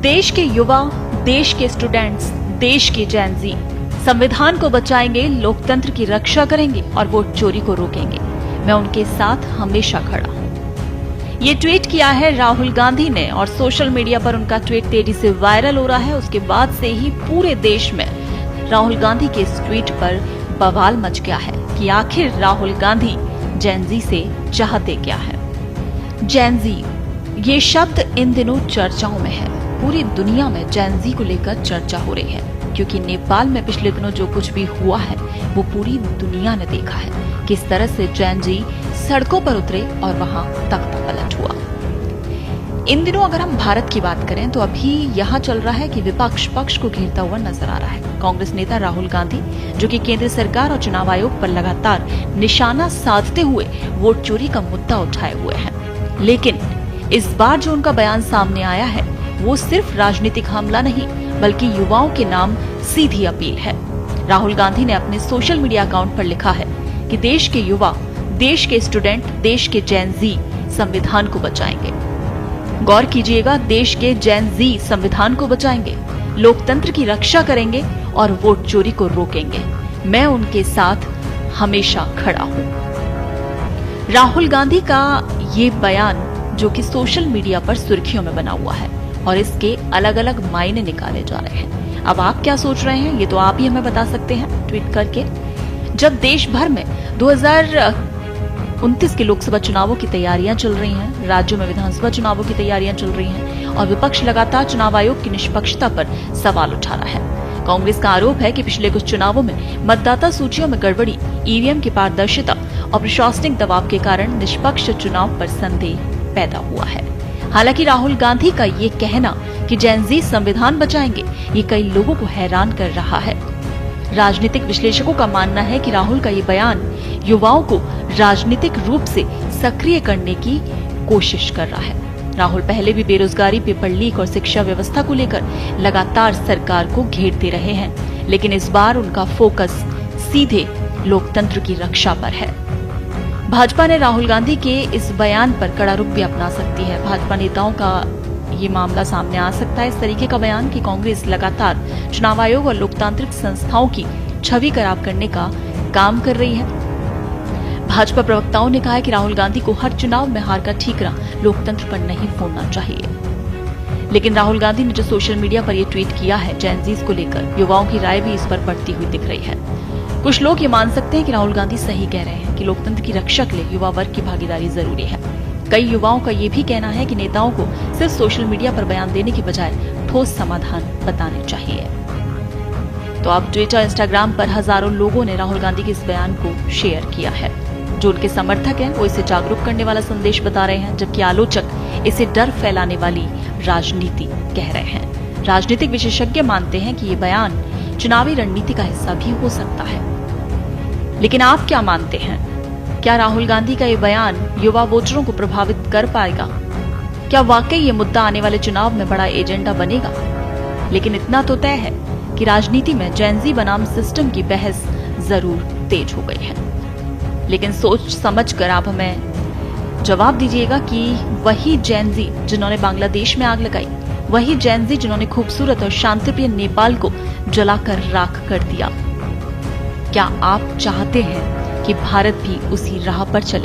देश के युवा, देश के स्टूडेंट्स, देश के जेन ज़ी संविधान को बचाएंगे, लोकतंत्र की रक्षा करेंगे और वोट चोरी को रोकेंगे। मैं उनके साथ हमेशा खड़ा हूं। ये ट्वीट किया है राहुल गांधी ने और सोशल मीडिया पर उनका ट्वीट तेजी से वायरल हो रहा है। उसके बाद से ही पूरे देश में राहुल गांधी के इस ट्वीट पर बवाल मच गया है कि आखिर राहुल गांधी जेन ज़ी से चाहते क्या है। जेन ज़ी, ये शब्द इन दिनों चर्चाओं में है। पूरी दुनिया में जेन ज़ी को लेकर चर्चा हो रही है, क्योंकि नेपाल में पिछले दिनों जो कुछ भी हुआ है वो पूरी दुनिया ने देखा है। किस तरह से जेन ज़ी सड़कों पर उतरे और वहां तख्तापलट हुआ। इन दिनों अगर हम भारत की बात करें तो अभी यहाँ चल रहा है कि विपक्ष पक्ष को घेरता हुआ नजर आ रहा है। कांग्रेस नेता राहुल गांधी, जो कि केंद्र सरकार और चुनाव आयोग पर लगातार निशाना साधते हुए वोट चोरी का मुद्दा उठाए हुए हैं, लेकिन इस बार जो उनका बयान सामने आया है वो सिर्फ राजनीतिक हमला नहीं बल्कि युवाओं के नाम सीधी अपील है। राहुल गांधी ने अपने सोशल मीडिया अकाउंट पर लिखा है कि देश के युवा, देश के स्टूडेंट, देश के जेन ज़ी संविधान को बचाएंगे। गौर कीजिएगा, देश के जेन ज़ी संविधान को बचाएंगे, लोकतंत्र की रक्षा करेंगे और वोट चोरी को रोकेंगे। मैं उनके साथ हमेशा खड़ा हूं। राहुल गांधी का ये बयान जो कि सोशल मीडिया पर सुर्खियों में बना हुआ है और इसके अलग अलग मायने निकाले जा रहे हैं। अब आप क्या सोच रहे हैं ये तो आप ही हमें बता सकते हैं ट्वीट करके। जब देश भर में 2029 के लोकसभा चुनावों की तैयारियां चल रही हैं, राज्यों में विधानसभा चुनावों की तैयारियां चल रही हैं और विपक्ष लगातार चुनाव आयोग की निष्पक्षता पर सवाल उठा रहा है। कांग्रेस का आरोप है कि पिछले कुछ चुनावों में मतदाता सूचियों में गड़बड़ी, ईवीएम की पारदर्शिता और प्रशासनिक दबाव के कारण निष्पक्ष चुनाव पर संदेह पैदा हुआ है। हालांकि राहुल गांधी का ये कहना कि जेन ज़ी संविधान बचाएंगे, ये कई लोगों को हैरान कर रहा है। राजनीतिक विश्लेषकों का मानना है कि राहुल का ये बयान युवाओं को राजनीतिक रूप से सक्रिय करने की कोशिश कर रहा है। राहुल पहले भी बेरोजगारी, पेपर लीक और शिक्षा व्यवस्था को लेकर लगातार सरकार को घेरते रहे हैं, लेकिन इस बार उनका फोकस सीधे लोकतंत्र की रक्षा पर है। भाजपा ने राहुल गांधी के इस बयान पर कड़ा रुख भी अपना सकती है। भाजपा नेताओं का ये मामला सामने आ सकता है, इस तरीके का बयान कि कांग्रेस लगातार चुनाव आयोग और लोकतांत्रिक संस्थाओं की छवि खराब करने का काम कर रही है। भाजपा प्रवक्ताओं ने कहा है कि राहुल गांधी को हर चुनाव में हार का ठीकरा लोकतंत्र पर नहीं फोड़ना चाहिए। लेकिन राहुल गांधी ने जो सोशल मीडिया पर यह ट्वीट किया है जेन ज़ी को लेकर, युवाओं की राय भी इस पर बढ़ती हुई दिख रही है। कुछ लोग ये मान सकते हैं कि राहुल गांधी सही कह रहे हैं कि लोकतंत्र की रक्षा के लिए युवा वर्ग की भागीदारी जरूरी है। कई युवाओं का ये भी कहना है कि नेताओं को सिर्फ सोशल मीडिया पर बयान देने की बजाय ठोस समाधान बताने चाहिए। तो अब ट्विटर, इंस्टाग्राम पर हजारों लोगों ने राहुल गांधी के इस बयान को शेयर किया है। जो उनके समर्थक हैं वो इसे जागरूक करने वाला संदेश बता रहे हैं, जबकि आलोचक इसे डर फैलाने वाली राजनीति कह रहे हैं। राजनीतिक विशेषज्ञ मानते हैं कि ये बयान चुनावी रणनीति का हिस्सा भी हो सकता है। लेकिन आप क्या मानते हैं? क्या राहुल गांधी का ये बयान युवा वोटरों को प्रभावित कर पाएगा? क्या वाकई ये मुद्दा आने वाले चुनाव में बड़ा एजेंडा बनेगा? लेकिन इतना तो तय है कि राजनीति में जेन ज़ी बनाम सिस्टम की बहस जरूर तेज हो गई है। लेकिन सोच समझ कर आप हमें जवाब दीजिएगा कि वही जेन ज़ी जिन्होंने बांग्लादेश में आग लगाई, वही जेन ज़ी जिन्होंने खूबसूरत और शांतिप्रिय नेपाल को जलाकर राख कर दिया, क्या आप चाहते हैं कि भारत भी उसी राह पर चले?